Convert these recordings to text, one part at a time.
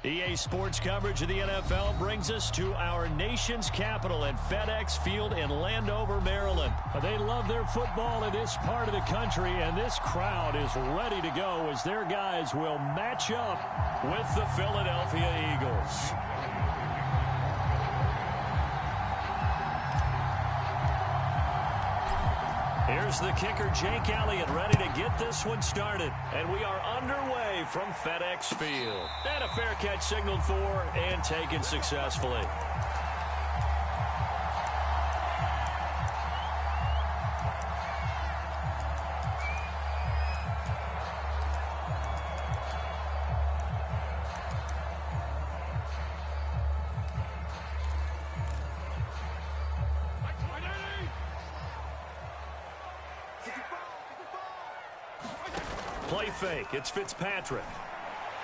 EA Sports coverage of the NFL brings us to our nation's capital at FedEx Field in Landover, Maryland. They love their football in this part of the country, and this crowd is ready to go as their guys will match up with the Philadelphia Eagles. Here's the kicker, Jake Elliott, ready to get this one started. And we are underway from FedEx Field. And a fair catch signaled for and taken successfully. Play fake. It's Fitzpatrick.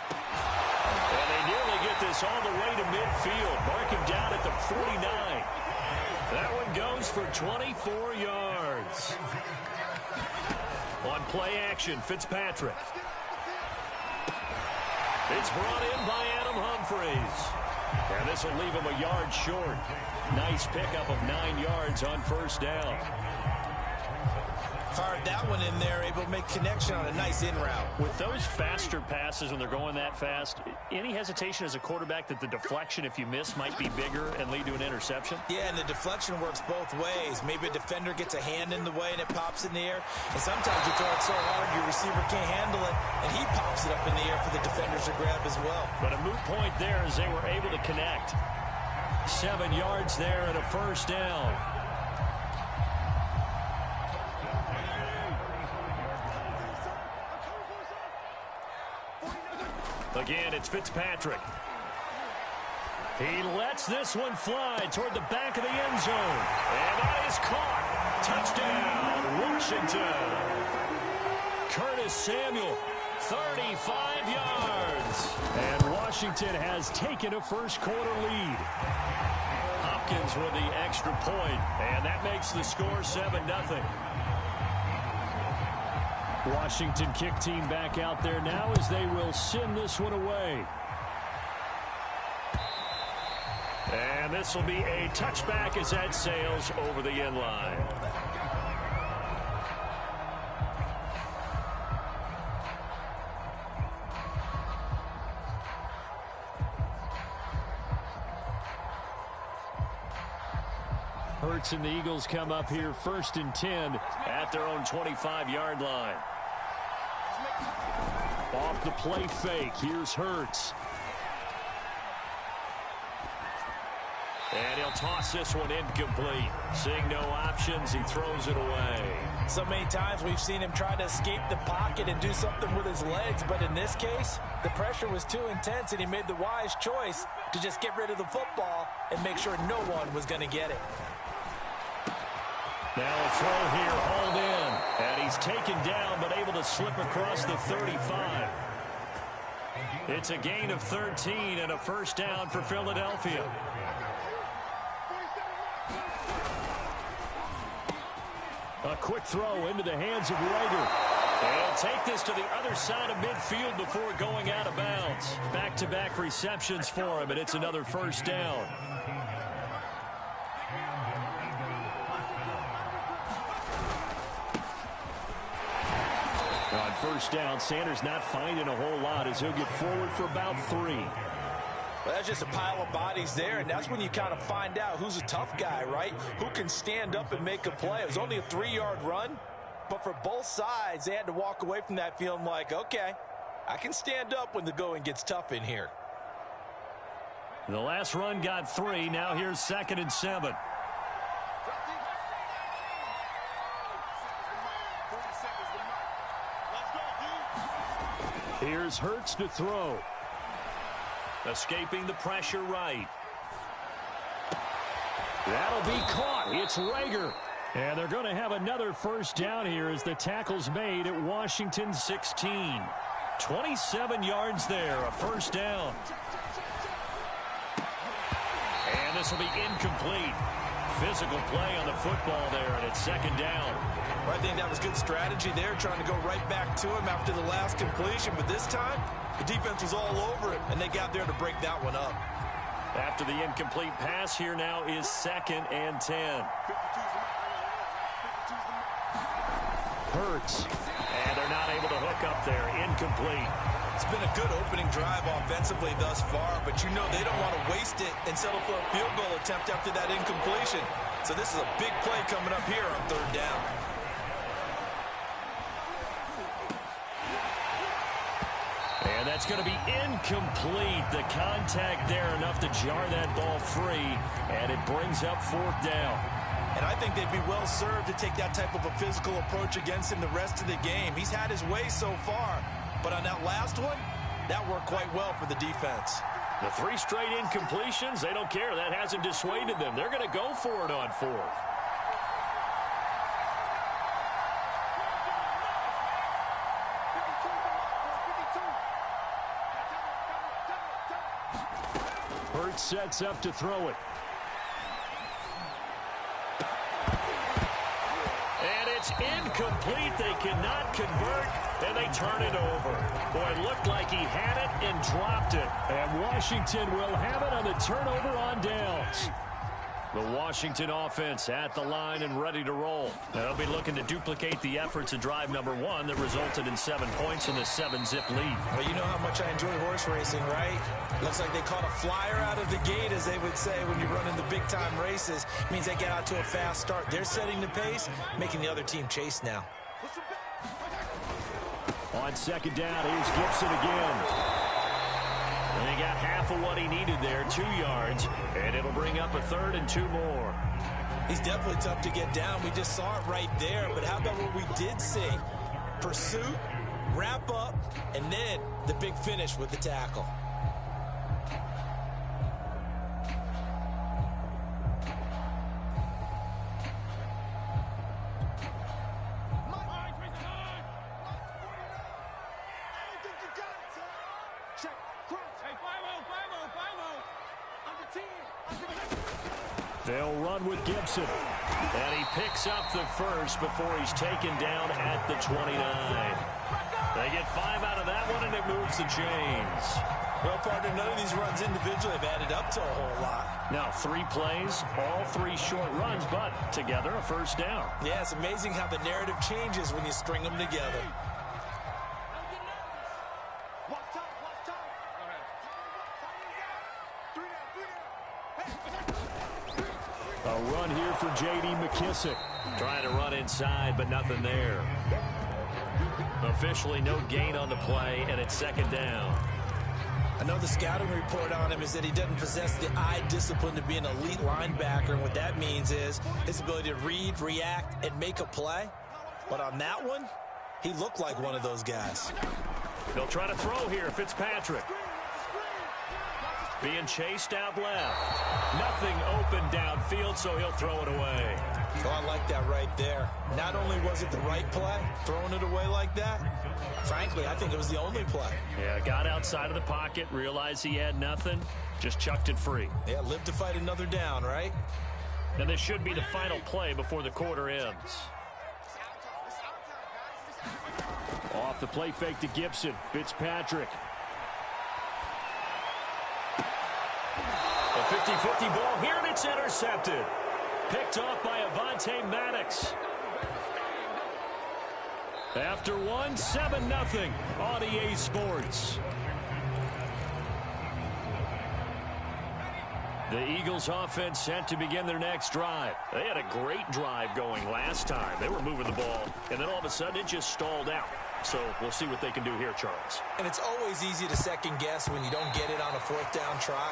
And they nearly get this all the way to midfield. Mark him down at the 49. That one goes for 24 yards. On play action, Fitzpatrick. It's brought in by Adam Humphries. And this will leave him a yard short. Nice pickup of 9 yards on first down. Fired that one in there, able to make connection on a nice in route. With those faster passes when they're going that fast, any hesitation as a quarterback that the deflection, if you miss, might be bigger and lead to an interception? Yeah, and the deflection works both ways. Maybe a defender gets a hand in the way and it pops in the air. And sometimes you throw it so hard your receiver can't handle it, and he pops it up in the air for the defenders to grab as well. But a moot point there as they were able to connect. 7 yards there and a first down. Again, it's Fitzpatrick. He lets this one fly toward the back of the end zone. And that is caught. Touchdown, Washington. Curtis Samuel, 35 yards. And Washington has taken a first-quarter lead. Hopkins with the extra point, and that makes the score 7-0. Washington kick team back out there now as they will send this one away. And this will be a touchback as that sails over the end line. Hurts and the Eagles come up here 1st and 10 at their own 25-yard line. Off the play fake, here's Hurts. And he'll toss this one incomplete. Seeing no options, he throws it away. So many times we've seen him try to escape the pocket and do something with his legs, but in this case, the pressure was too intense and he made the wise choice to just get rid of the football and make sure no one was going to get it. Now a throw here, hauled in. And he's taken down, but able to slip across the 35. It's a gain of 13 and a first down for Philadelphia. A quick throw into the hands of Rager. And take this to the other side of midfield before going out of bounds. Back-to-back receptions for him, and it's another first down. On first down, Sanders not finding a whole lot as he'll get forward for about 3. Well, that's just a pile of bodies there, and that's when you kind of find out who's a tough guy, right? Who can stand up and make a play. It was only a 3-yard run, but for both sides, they had to walk away from that feeling like, okay, I can stand up when the going gets tough in here. The last run got 3. Now here's 2nd and 7. Here's Hurts to throw. Escaping the pressure right. That'll be caught. It's Rager. And they're going to have another first down here as the tackle's made at Washington 16. 27 yards there, a first down. And this will be incomplete. Physical play on the football there, and it's second down. I think that was good strategy there, trying to go right back to him after the last completion. But this time, the defense was all over it, and they got there to break that one up. After the incomplete pass, here now is 2nd and 10. Hurts. And they're not able to hook up there. Incomplete. It's been a good opening drive offensively thus far, but you know they don't want to waste it and settle for a field goal attempt after that incompletion. So this is a big play coming up here on 3rd down. And that's going to be incomplete. The contact there enough to jar that ball free, and it brings up 4th down. And I think they'd be well served to take that type of a physical approach against him the rest of the game. He's had his way so far, but on that last one, that worked quite well for the defense. The 3 straight incompletions, they don't care. That hasn't dissuaded them. They're going to go for it on 4th. Hurts sets up to throw it. And it's incomplete. They cannot convert, and they turn it over. Boy, it looked like he had it and dropped it. And Washington will have it on the turnover on downs. The Washington offense at the line and ready to roll. They'll be looking to duplicate the efforts of drive number 1 that resulted in 7 points in the 7-zip lead. Well, you know how much I enjoy horse racing, right? Looks like they caught a flyer out of the gate, as they would say when you run in the big-time races. It means they get out to a fast start. They're setting the pace, making the other team chase now. On 2nd down, here's Gibson again. And he got half of what he needed there, 2 yards, and it'll bring up a 3rd and 2 more. He's definitely tough to get down. We just saw it right there, but how about what we did see? Pursuit, wrap up, and then the big finish with the tackle. They'll run with Gibson. And he picks up the first before he's taken down at the 29. They get 5 out of that one, and it moves the chains. Well, partner, none of these runs individually have added up to a whole lot. Now, 3 plays, all 3 short runs, but together a first down. Yeah, it's amazing how the narrative changes when you string them together. A run here for J.D. McKissick. Trying to run inside, but nothing there. Officially no gain on the play, and it's 2nd down. I know the scouting report on him is that he doesn't possess the eye discipline to be an elite linebacker, and what that means is his ability to read, react, and make a play. But on that one, he looked like one of those guys. They'll try to throw here, Fitzpatrick. Being chased out left. Nothing open downfield, so he'll throw it away. Oh, I like that right there. Not only was it the right play, throwing it away like that, frankly, I think it was the only play. Yeah, got outside of the pocket, realized he had nothing, just chucked it free. Yeah, live to fight another down, right? And this should be the final play before the quarter ends. Off the play fake to Gibson. Fitzpatrick. A 50-50 ball here, and it's intercepted. Picked off by Avonte Maddox. After 1, 7-0 on EA Sports. The Eagles offense set to begin their next drive. They had a great drive going last time. They were moving the ball, and then all of a sudden it just stalled out. So we'll see what they can do here, Charles. And it's always easy to second guess when you don't get it on a 4th down try.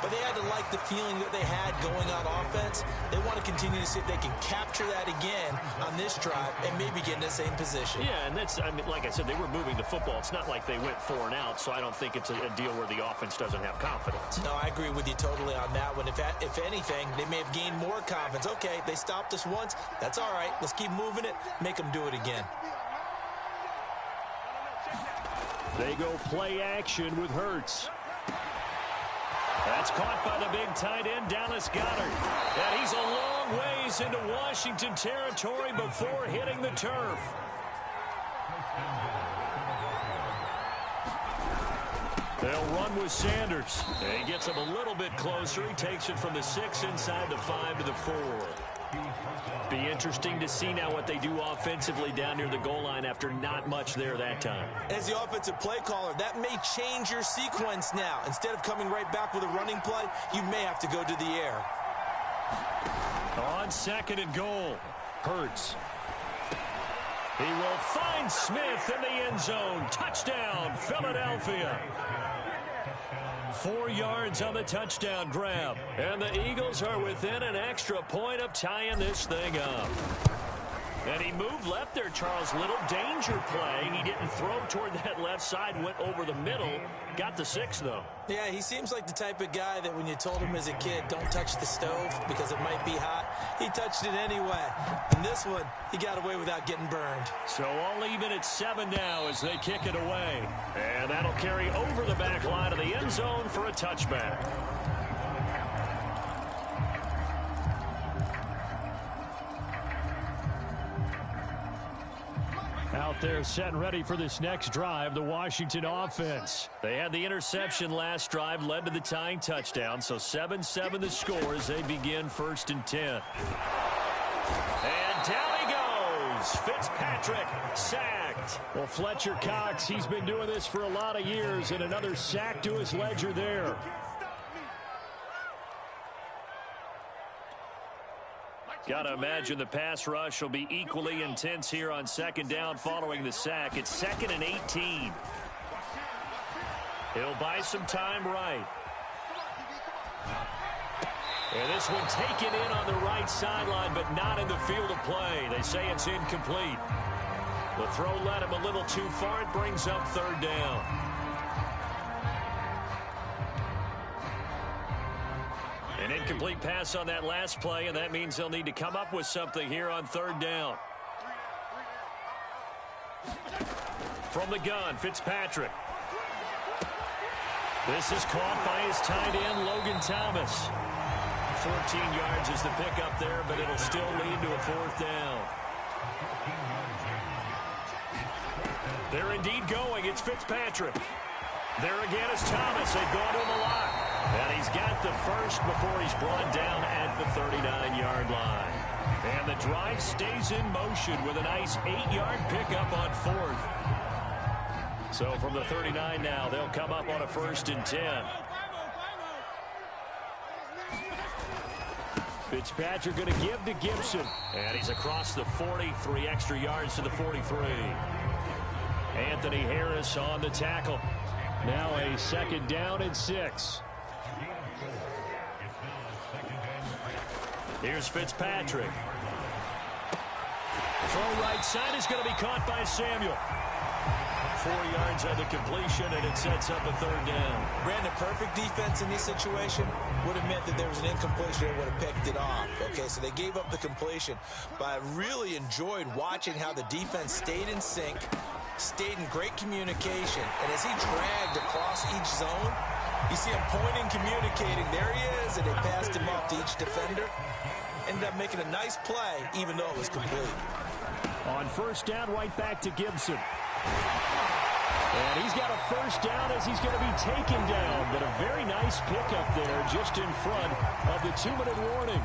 But they had to like the feeling that they had going on offense. They want to continue to see if they can capture that again on this drive and maybe get in the same position. Yeah, and that's, I mean, like I said, they were moving the football. It's not like they went 4 and out, so I don't think it's a deal where the offense doesn't have confidence. No, I agree with you totally on that one. If anything, they may have gained more confidence. Okay, they stopped us once. That's all right. Let's keep moving it. Make them do it again. They go play action with Hurts. That's caught by the big tight end, Dallas Goedert. And he's a long long ways into Washington territory before hitting the turf. They'll run with Sanders. He gets him a little bit closer. He takes it from the 6 inside the 5 to the 4. Be interesting to see now what they do offensively down near the goal line after not much there that time. As the offensive play caller, that may change your sequence now. Instead of coming right back with a running play, you may have to go to the air. On 2nd and goal, Hurts. He will find Smith in the end zone. Touchdown, Philadelphia. 4 yards on the touchdown grab. And the Eagles are within an extra point of tying this thing up. And he moved left there, Charles. Little danger play. He didn't throw toward that left side, went over the middle. Got the 6, though. Yeah, he seems like the type of guy that when you told him as a kid, don't touch the stove because it might be hot, he touched it anyway. And this one, he got away without getting burned. So all even at 7 now as they kick it away. And that'll carry over the back line of the end zone for a touchback. Out there set and ready for this next drive, the Washington offense. They had the interception last drive, led to the tying touchdown, so 7-7 the score as they begin 1st and 10. And down he goes. Fitzpatrick sacked. Well, Fletcher Cox, he's been doing this for a lot of years, and another sack to his ledger there. Got to imagine the pass rush will be equally intense here on 2nd down following the sack. It's 2nd and 18. He'll buy some time right. And this one taken in on the right sideline, but not in the field of play. They say it's incomplete. The throw led him a little too far. It brings up 3rd down. An incomplete pass on that last play, and that means they'll need to come up with something here on 3rd down. From the gun, Fitzpatrick. This is caught by his tight end, Logan Thomas. 14 yards is the pickup there, but it'll still lead to a 4th down. They're indeed going. It's Fitzpatrick. There again is Thomas. They've gone to him a lot. And he's got the first before he's brought down at the 39-yard line. And the drive stays in motion with a nice 8-yard pickup on 4th. So from the 39 now, they'll come up on a 1st and 10. Fitzpatrick going to give to Gibson. And he's across the 40, 3 extra yards to the 43. Anthony Harris on the tackle. Now a 2nd down and 6. Here's Fitzpatrick. Throw right side is going to be caught by Samuel. 4 yards on the completion, and it sets up a 3rd down. Brandon, perfect defense in this situation would have meant that there was an incompletion that would have picked it off. Okay, so they gave up the completion, but I really enjoyed watching how the defense stayed in sync, stayed in great communication, and as he dragged across each zone, you see him pointing, communicating. There he is, and they passed him off to each defender. Ended up making a nice play, even though it was complete. On 1st down, right back to Gibson. And he's got a 1st down as he's going to be taken down. But a very nice pickup there just in front of the 2-minute warning.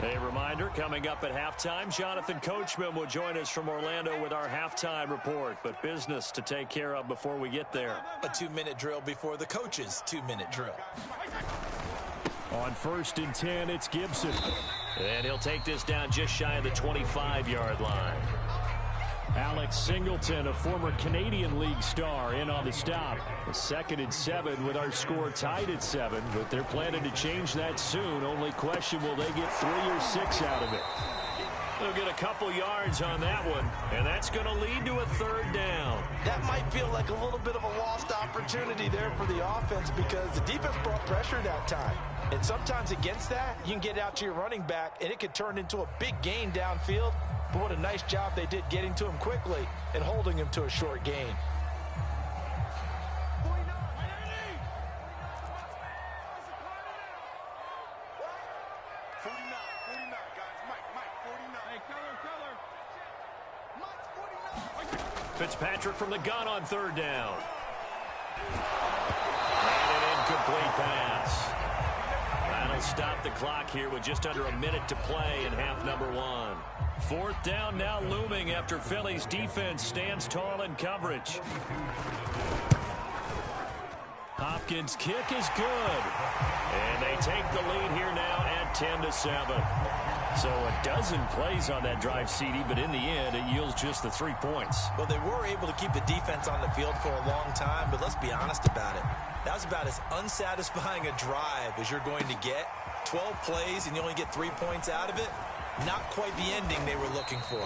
A reminder, coming up at halftime, Jonathan Coachman will join us from Orlando with our halftime report. But business to take care of before we get there. A 2-minute drill before the coach's 2-minute drill. On 1st and 10, it's Gibson. And he'll take this down just shy of the 25-yard line. Alex Singleton, a former Canadian League star, in on the stop. A 2nd and 7 with our score tied at 7, but they're planning to change that soon. Only question, will they get 3 or 6 out of it? They'll get a couple yards on that one, and that's going to lead to a 3rd down. That might feel like a little bit of a lost opportunity there for the offense because the defense brought pressure that time. And sometimes against that, you can get out to your running back, and it could turn into a big gain downfield. But what a nice job they did getting to him quickly and holding him to a short gain. 49, guys. Mike, 49. Hey, color. Mike, 49. Fitzpatrick from the gun on third down. And an incomplete pass. That'll stop the clock here with just under a minute to play in half number one. Fourth down now looming after Philly's defense stands tall in coverage. Hopkins' kick is good. And they take the lead here now at 10-7. So a dozen plays on that drive, CD, but in the end, it yields just the 3 points. Well, they were able to keep the defense on the field for a long time, but let's be honest about it. That was about as unsatisfying a drive as you're going to get. 12 plays and you only get 3 points out of it. Not quite the ending they were looking for.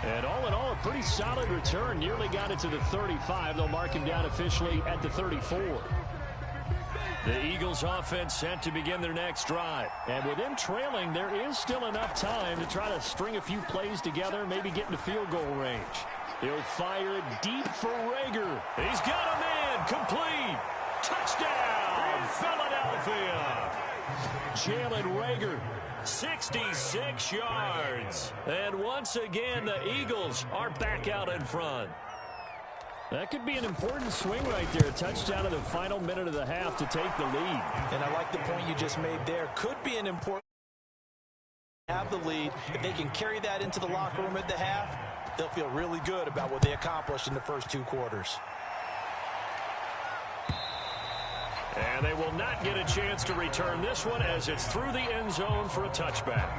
And all in all, a pretty solid return. Nearly got it to the 35. They'll mark him down officially at the 34. The Eagles offense set to begin their next drive. And with them trailing, there is still enough time to try to string a few plays together, maybe get into field goal range. He'll fire it deep for Rager. He's got a man complete. Touchdown, Philadelphia. Jalen Rager, 66 yards. And once again, the Eagles are back out in front. That could be an important swing right there. A touchdown in the final minute of the half to take the lead. And I like the point you just made there. Could be an important have the lead. If they can carry that into the locker room at the half, they'll feel really good about what they accomplished in the first 2 quarters. And they will not get a chance to return this one as it's through the end zone for a touchback.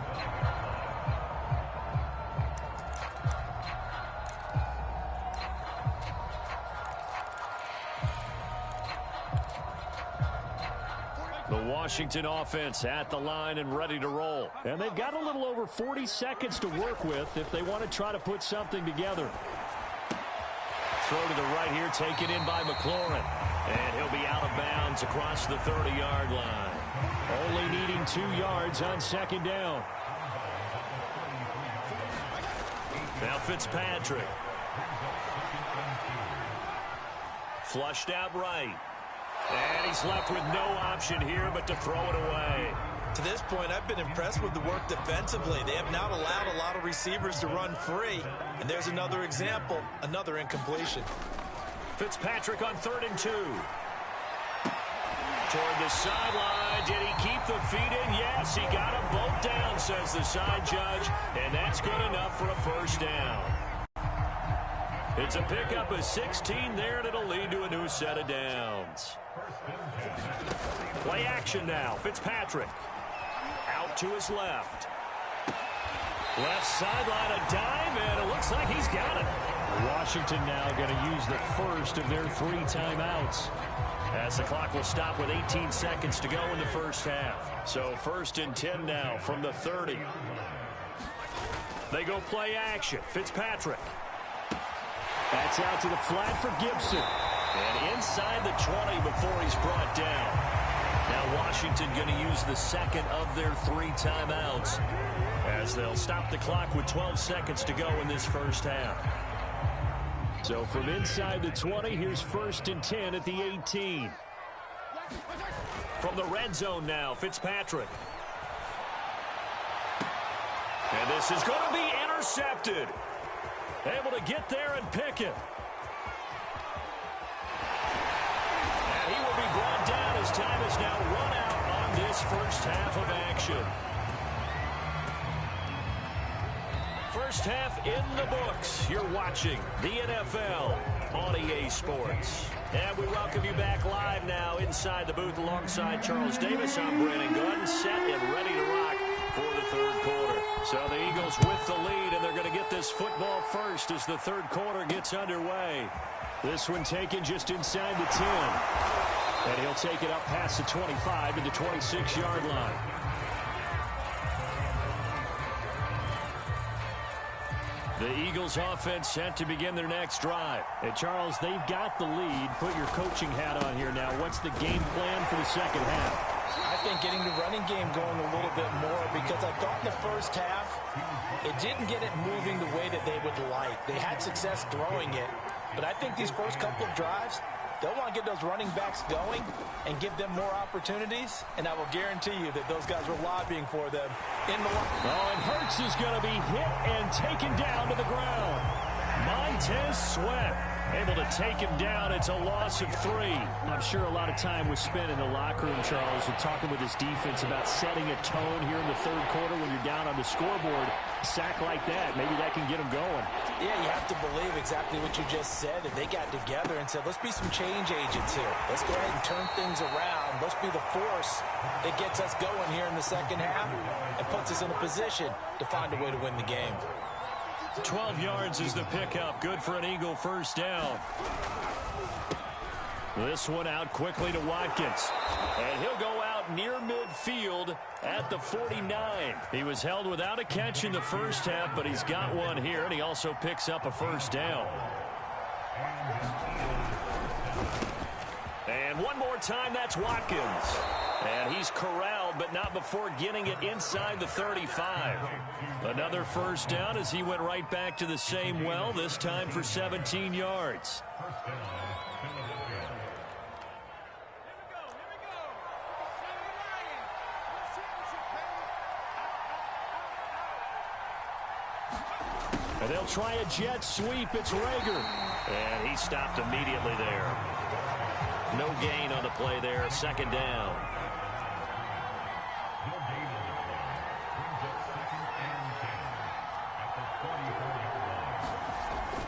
The Washington offense at the line and ready to roll. And they've got a little over 40 seconds to work with if they want to try to put something together. Throw to the right here, taken in by McLaurin. And he'll be out of bounds across the 30-yard line. Only needing 2 yards on second down. Now Fitzpatrick. Flushed out right. And he's left with no option here but to throw it away. To this point, I've been impressed with the work defensively. They have not allowed a lot of receivers to run free. And there's another example, another incompletion. Fitzpatrick on 3rd and 2. Toward the sideline. Did he keep the feet in? Yes, he got them both down, says the side judge. And that's good enough for a first down. It's a pickup of 16 there, and it'll lead to a new set of downs. Play action now. Fitzpatrick. Out to his left. Left sideline, a dive, and it looks like he's got it. Washington now going to use the first of their 3 timeouts. As the clock will stop with 18 seconds to go in the first half. So 1st and 10 now from the 30. They go play action. Fitzpatrick. That's out to the flat for Gibson. And inside the 20 before he's brought down. Now Washington going to use the second of their 3 timeouts as they'll stop the clock with 12 seconds to go in this first half. So from inside the 20, here's 1st and 10 at the 18. From the red zone now, Fitzpatrick. And this is going to be intercepted. Able to get there and pick it. And he will be brought down as time is now run out on this first half of action. First half in the books. You're watching the NFL on EA Sports. And we welcome you back live now inside the booth alongside Charles Davis. I'm Brandon Gunn, set and ready to rock for the 3rd quarter. So the Eagles with the lead, and they're going to get this football first as the 3rd quarter gets underway. This one taken just inside the 10. And he'll take it up past the 25 to the 26-yard line. The Eagles offense set to begin their next drive. And Charles, they've got the lead. Put your coaching hat on here now. What's the game plan for the second half? I think getting the running game going a little bit more, because I thought in the first half it didn't get it moving the way that they would like. They had success throwing it, but I think these first couple of drives, They'll want to get those running backs going and give them more opportunities, and I will guarantee you that those guys were lobbying for them in the line. Oh, and Hurts is going to be hit and taken down to the ground. Montez Sweat able to take him down. It's a loss of 3. I'm sure a lot of time was spent in the locker room, Charles, with talking with his defense about setting a tone here in the third quarter when you're down on the scoreboard. A sack like that, maybe that can get him going. Yeah, you have to believe exactly what you just said, that they got together and said, let's be some change agents here. Let's go ahead and turn things around. Let's be the force that gets us going here in the second half and puts us in a position to find a way to win the game. 12 yards is the pickup. Good for an Eagle first down. This one out quickly to Watkins. And he'll go out near midfield at the 49. He was held without a catch in the first half, but he's got one here, and he also picks up a first down. And one more time, that's Watkins. And he's corralled, but not before getting it inside the 35. Another first down as he went right back to the same well, this time for 17 yards. And they'll try a jet sweep. It's Rager. And he stopped immediately there. No gain on the play there. Second down.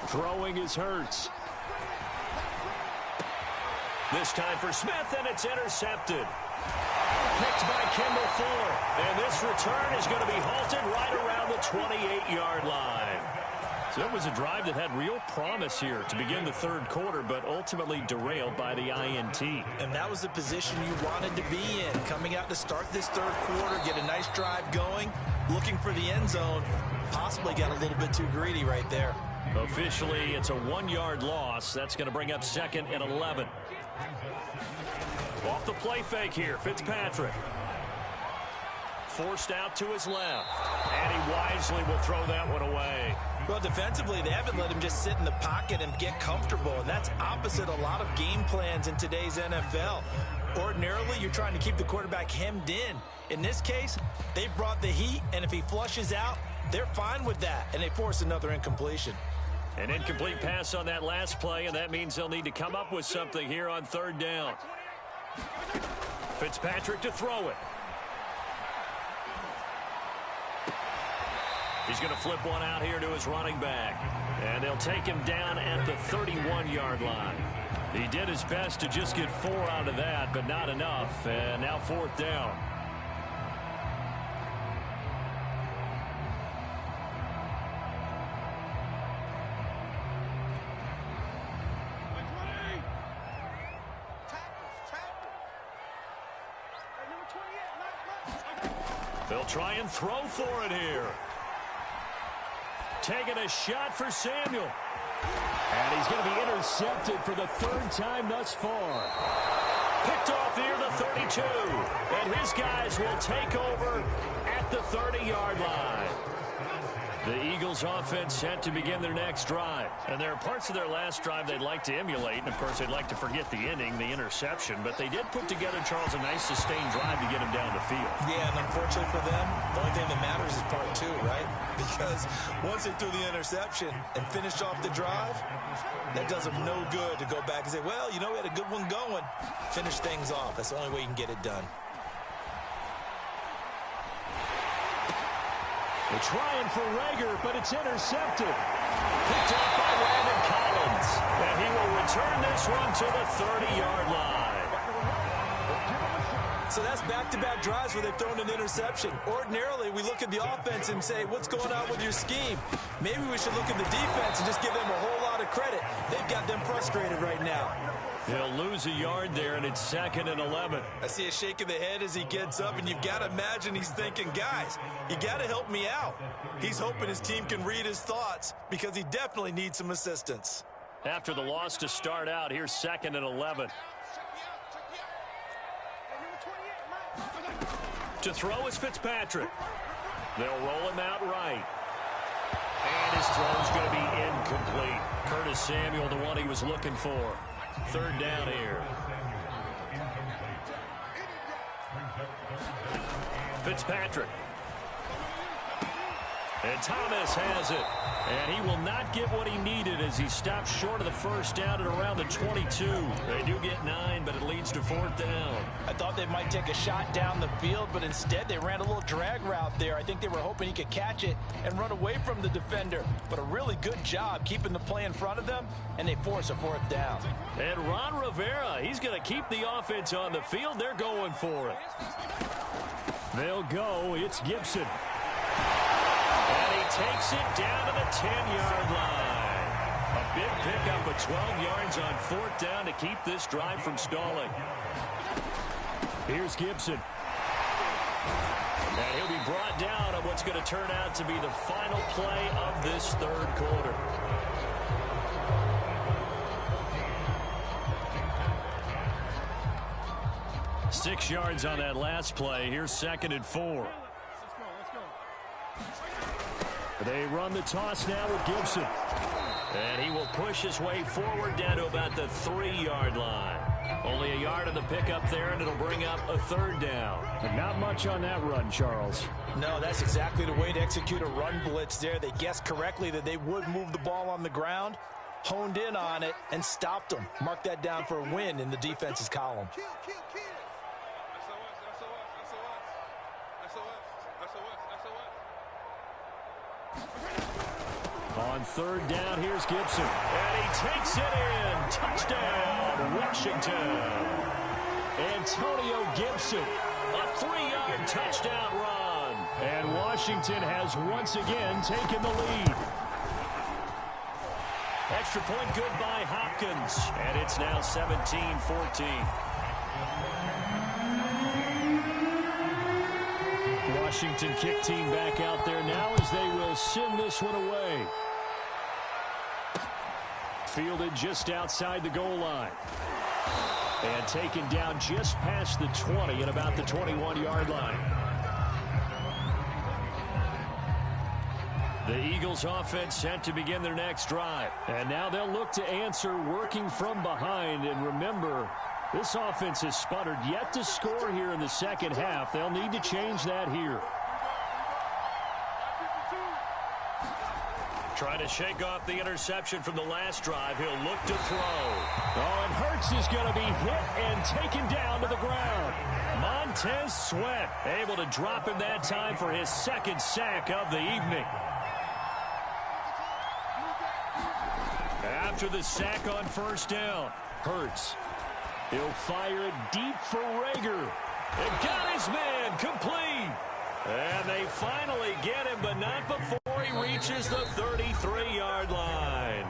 Throwing is Hurts. This time for Smith, and it's intercepted. Picked by Kendall Fuller. And this return is going to be halted right around the 28-yard line. So it was a drive that had real promise here to begin the third quarter, but ultimately derailed by the INT. And that was the position you wanted to be in. Coming out to start this third quarter, get a nice drive going, looking for the end zone. Possibly got a little bit too greedy right there. Officially, it's a 1-yard loss. That's going to bring up 2nd and 11. Off the play fake here, Fitzpatrick. Forced out to his left. And he wisely will throw that one away. Well, defensively, they haven't let him just sit in the pocket and get comfortable, and that's opposite a lot of game plans in today's NFL. Ordinarily, you're trying to keep the quarterback hemmed in. In this case, they brought the heat, and if he flushes out, they're fine with that, and they force another incompletion. An incomplete pass on that last play, and that means they'll need to come up with something here on third down. Fitzpatrick to throw it. He's going to flip one out here to his running back. And they'll take him down at the 31-yard line. He did his best to just get 4 out of that, but not enough. And now 4th down. They'll try and throw for it here. Taking a shot for Samuel. And he's going to be intercepted for the 3rd time thus far. Picked off near the 32. And his guys will take over at the 30-yard line. The Eagles offense set to begin their next drive. And there are parts of their last drive they'd like to emulate. And, of course, they'd like to forget the inning, the interception. But they did put together, Charles, a nice sustained drive to get him down the field. Yeah, and unfortunately for them, the only thing that matters is part 2, right? Because once they threw the interception and finished off the drive, that does them no good to go back and say, well, you know, we had a good one going. Finish things off. That's the only way you can get it done. They're trying for Rager, but it's intercepted. Picked off by Landon Collins. And he will return this one to the 30-yard line. So that's back-to-back drives where they've thrown an interception. Ordinarily, we look at the offense and say, what's going on with your scheme? Maybe we should look at the defense and just give them a whole lot of credit. They've got them frustrated right now. He'll lose a yard there, and it's 2nd and 11. I see a shake of the head as he gets up, and you've got to imagine he's thinking, guys, you got to help me out. He's hoping his team can read his thoughts because he definitely needs some assistance. After the loss to start out, here's 2nd and 11. To throw is Fitzpatrick. They'll roll him out right. And his throw's going to be incomplete. Curtis Samuel, the one he was looking for. Third down here. Fitzpatrick. And Thomas has it. And he will not get what he needed as he stops short of the first down at around the 22. They do get 9, but it leads to fourth down. I thought they might take a shot down the field, but instead they ran a little drag route there. I think they were hoping he could catch it and run away from the defender. But a really good job keeping the play in front of them, and they force a fourth down. And Ron Rivera, he's going to keep the offense on the field. They're going for it. They'll go. It's Gibson. And he takes it down to the 10-yard line. A big pickup of 12 yards on fourth down to keep this drive from stalling. Here's Gibson. And he'll be brought down on what's going to turn out to be the final play of this third quarter. Six yards on that last play. Here's 2nd and 4. They run the toss now with Gibson. And he will push his way forward down to about the 3-yard line. Only a yard of the pickup there, and it'll bring up a third down. But not much on that run, Charles. No, that's exactly the way to execute a run blitz there. They guessed correctly that they would move the ball on the ground, honed in on it, and stopped them. Mark that down for a win in the defense's column. On third down, here's Gibson. And he takes it in. Touchdown, Washington. Antonio Gibson, a 3-yard touchdown run. And Washington has once again taken the lead. Extra point good by Hopkins. And it's now 17-14. Washington kick team back out there now as they will send this one away. Fielded just outside the goal line. And taken down just past the 20 and about the 21-yard line. The Eagles offense set to begin their next drive. And now they'll look to answer working from behind. And remember, this offense has sputtered yet to score here in the second half. They'll need to change that here. Trying to shake off the interception from the last drive. He'll look to throw. Oh, and Hurts is going to be hit and taken down to the ground. Montez Sweat able to drop him that time for his second sack of the evening. After the sack on first down, Hurts. He'll fire it deep for Rager. It got his man complete. And they finally get him, but not before he reaches the 33-yard line.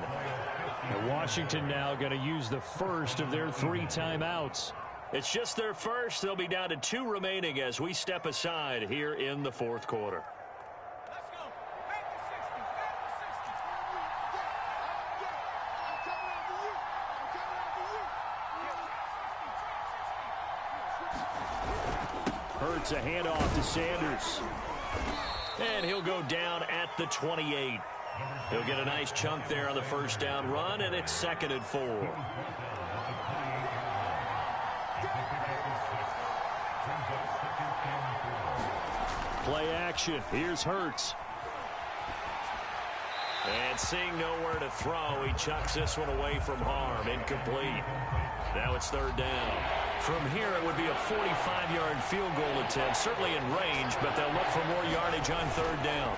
And Washington now going to use the first of their 3 timeouts. It's just their first. They'll be down to 2 remaining as we step aside here in the fourth quarter. Hurts a handoff to Sanders. And he'll go down at the 28. He'll get a nice chunk there on the first down run, and it's 2nd and 4. Play action. Here's Hurts. And seeing nowhere to throw, he chucks this one away from harm. Incomplete. Now it's third down. From here, it would be a 45-yard field goal attempt, certainly in range, but they'll look for more yardage on third down.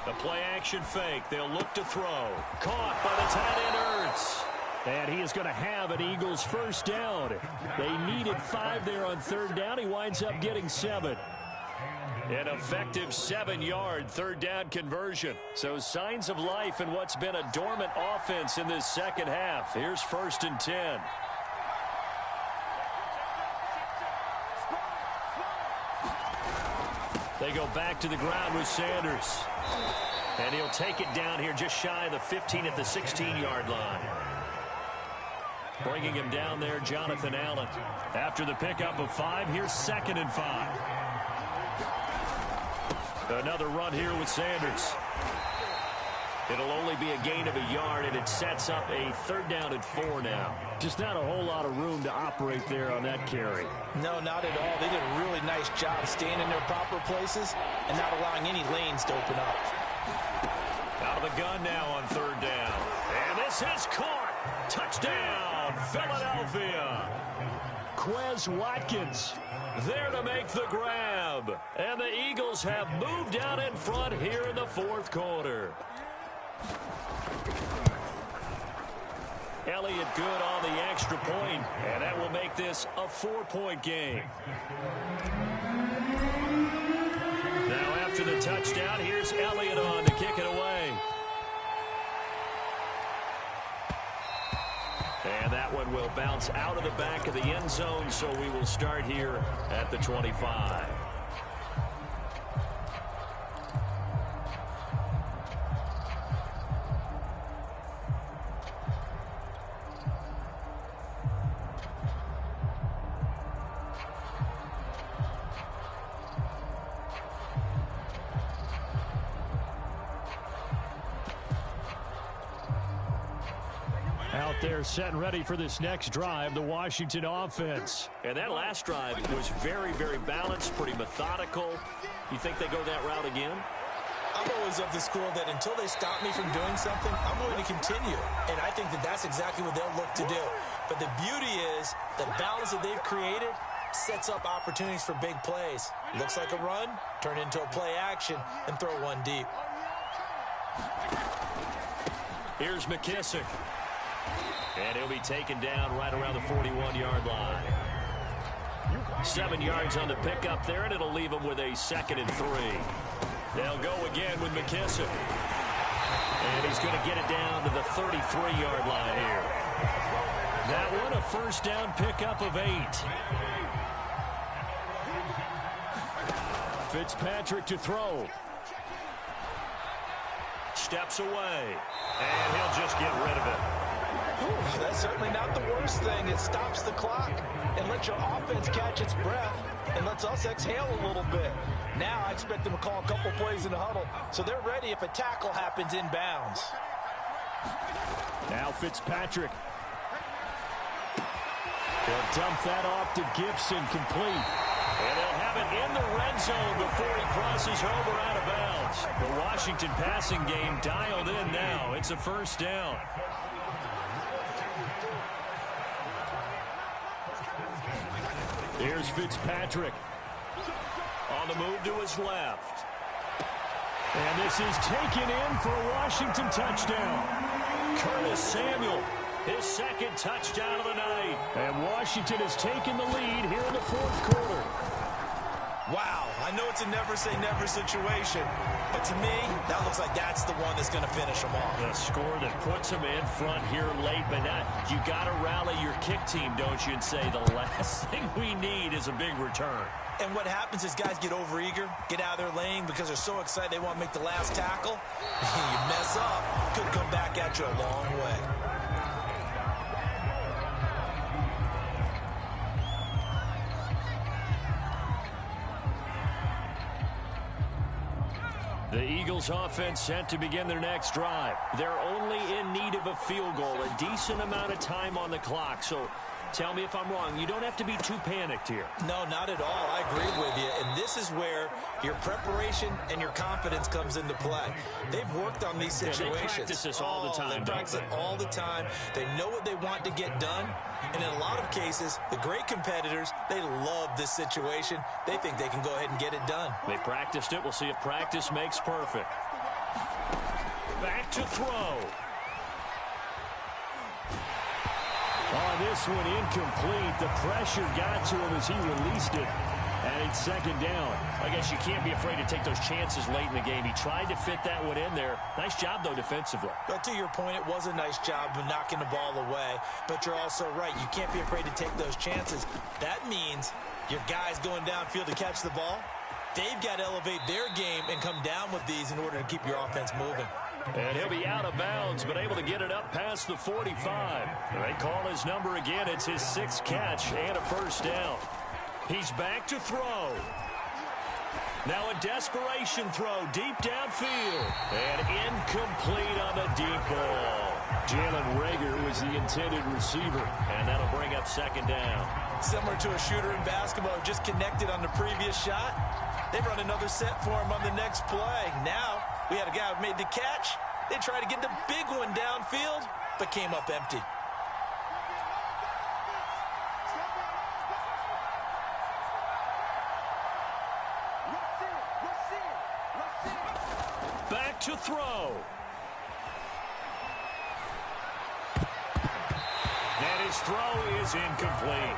The play-action fake. They'll look to throw. Caught by the tight end, Ertz. And he is going to have an Eagles first down. They needed 5 there on third down. He winds up getting 7. An effective 7-yard third down conversion. So signs of life in what's been a dormant offense in this second half. Here's 1st and 10. They go back to the ground with Sanders. And he'll take it down here just shy of the 15 at the 16-yard line. Bringing him down there, Jonathan Allen. After the pickup of 5, here's 2nd and 5. Another run here with Sanders. It'll only be a gain of a yard, and it sets up a 3rd down and 4 now. Just not a whole lot of room to operate there on that carry. No, not at all. They did a really nice job staying in their proper places and not allowing any lanes to open up. Out of the gun now on 3rd down. And this is caught. Touchdown, Philadelphia. Quez Watkins there to make the grab. And the Eagles have moved out in front here in the 4th quarter. Elliott good on the extra point, and that will make this a 4-point game. Now after the touchdown, here's Elliott on to kick it away. And that one will bounce out of the back of the end zone, so we will start here at the 25. Out there set and ready for this next drive, the Washington offense. And that last drive was very, very balanced, pretty methodical. You think they go that route again? I'm always of the school that until they stop me from doing something, I'm going to continue. And I think that that's exactly what they'll look to do. But the beauty is the balance that they've created sets up opportunities for big plays. Looks like a run, turn into a play action, and throw one deep. Here's McKissick. And he'll be taken down right around the 41-yard line. 7 yards on the pickup there, and it'll leave him with a 2nd and 3. They'll go again with McKissick. And he's going to get it down to the 33-yard line here. That one, a 1st down pickup of 8. Fitzpatrick to throw. Steps away. And he'll just get rid of it. Ooh, that's certainly not the worst thing. It stops the clock and lets your offense catch its breath and lets us exhale a little bit. Now I expect them to call a couple plays in the huddle, so they're ready if a tackle happens inbounds. Now Fitzpatrick. He'll dump that off to Gibson, complete. And they'll have it in the red zone before he crosses over out of bounds. The Washington passing game dialed in now. It's a 1st down. Here's Fitzpatrick. On the move to his left. And this is taken in for a Washington touchdown. Curtis Samuel, his 2nd touchdown of the night. And Washington has taken the lead here in the 4th quarter. Wow, I know it's a never-say-never situation, but to me, that looks like that's the one that's going to finish them off. The score that puts them in front here late, but now you got to rally your kick team, don't you, and say the last thing we need is a big return. And what happens is guys get overeager, get out of their lane because they're so excited they want to make the last tackle. You mess up, could come back at you a long way. The Eagles offense set to begin their next drive. They're only in need of a field goal, a decent amount of time on the clock. So tell me if I'm wrong. You don't have to be too panicked here. No, not at all. I agree with you. And this is where your preparation and your confidence comes into play. They've worked on these situations. They practice this all the time. They practice it all the time. They know what they want to get done. And in a lot of cases, the great competitors, they love this situation. They think they can go ahead and get it done. They practiced it. We'll see if practice makes perfect. Back to throw. On this one, incomplete. The pressure got to him as he released it. And it's 2nd down. I guess you can't be afraid to take those chances late in the game. He tried to fit that one in there. Nice job, though, defensively. But to your point, it was a nice job of knocking the ball away. But you're also right. You can't be afraid to take those chances. That means your guys going downfield to catch the ball, they've got to elevate their game and come down with these in order to keep your offense moving. And he'll be out of bounds, but able to get it up past the 45. They call his number again. It's his 6th catch and a 1st down. He's back to throw. Now a desperation throw deep downfield. And incomplete on the deep ball. Jalen Reagor was the intended receiver. And that'll bring up second down. Similar to a shooter in basketball, just connected on the previous shot. They run another set for him on the next play. Now we had a guy who made the catch. They tried to get the big one downfield, but came up empty. Back to throw. And his throw is incomplete.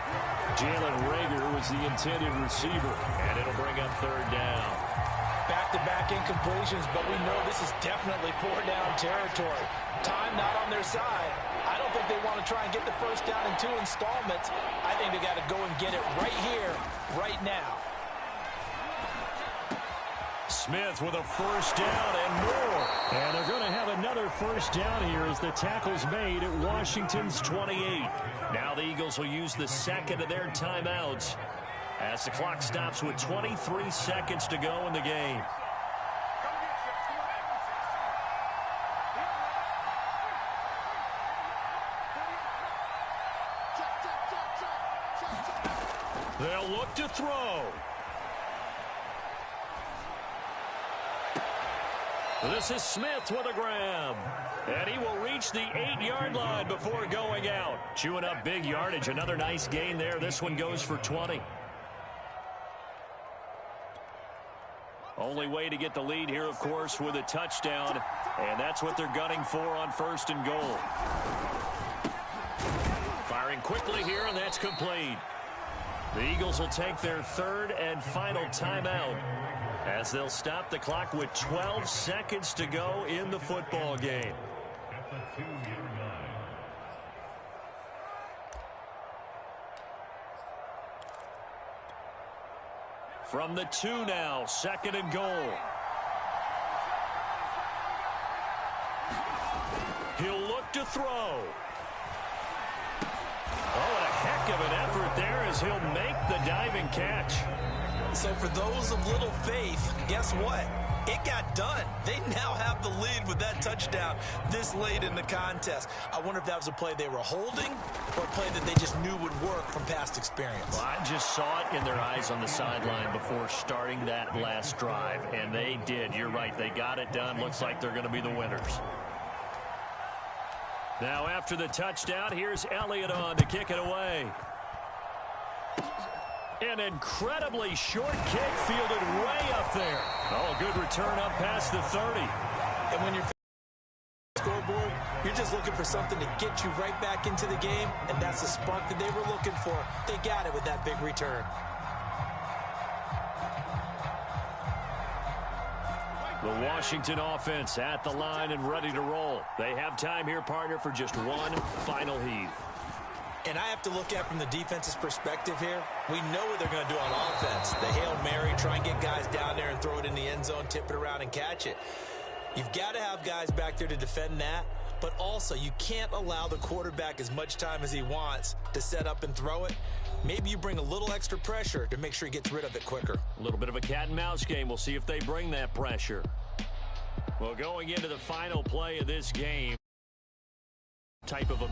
Jalen Reagor was the intended receiver, and it'll bring up third down. Back-to-back incompletions, but we know this is definitely four-down territory. Time not on their side. I don't think they want to try and get the first down in 2 installments. I think they got to go and get it right here, right now. Smith with a first down and more. And they're going to have another first down here as the tackle's made at Washington's 28. Now the Eagles will use the second of their timeouts as the clock stops with 23 seconds to go in the game. They'll look to throw. This is Smith with a grab. And he will reach the 8-yard line before going out. Chewing up big yardage. Another nice gain there. This one goes for 20. Only way to get the lead here, of course, with a touchdown. And that's what they're gunning for on first and goal. Firing quickly here, and that's complete. The Eagles will take their third and final timeout as they'll stop the clock with 12 seconds to go in the football game. From the 2 now, second and goal. He'll look to throw. Oh, and a heck of an effort there as he'll make the diving catch. So for those of little faith, guess what? It got done. They now have the lead with that touchdown this late in the contest. I wonder if that was a play they were holding or a play that they just knew would work from past experience. Well, I just saw it in their eyes on the sideline before starting that last drive, and they did. You're right. They got it done. Looks like they're going to be the winners. Now after the touchdown, here's Elliott on to kick it away. An incredibly short kick fielded way up there. Oh, good return up past the 30. And when you're scoreboard, you're just looking for something to get you right back into the game, and that's the spark that they were looking for. They got it with that big return. The Washington offense at the line and ready to roll. They have time here, partner, for just one final heave. And I have to look at from the defense's perspective here. We know what they're going to do on offense. The Hail Mary, try and get guys down there and throw it in the end zone, tip it around and catch it. You've got to have guys back there to defend that. But also, you can't allow the quarterback as much time as he wants to set up and throw it. Maybe you bring a little extra pressure to make sure he gets rid of it quicker. A little bit of a cat and mouse game. We'll see if they bring that pressure. Well, going into the final play of this game, type of a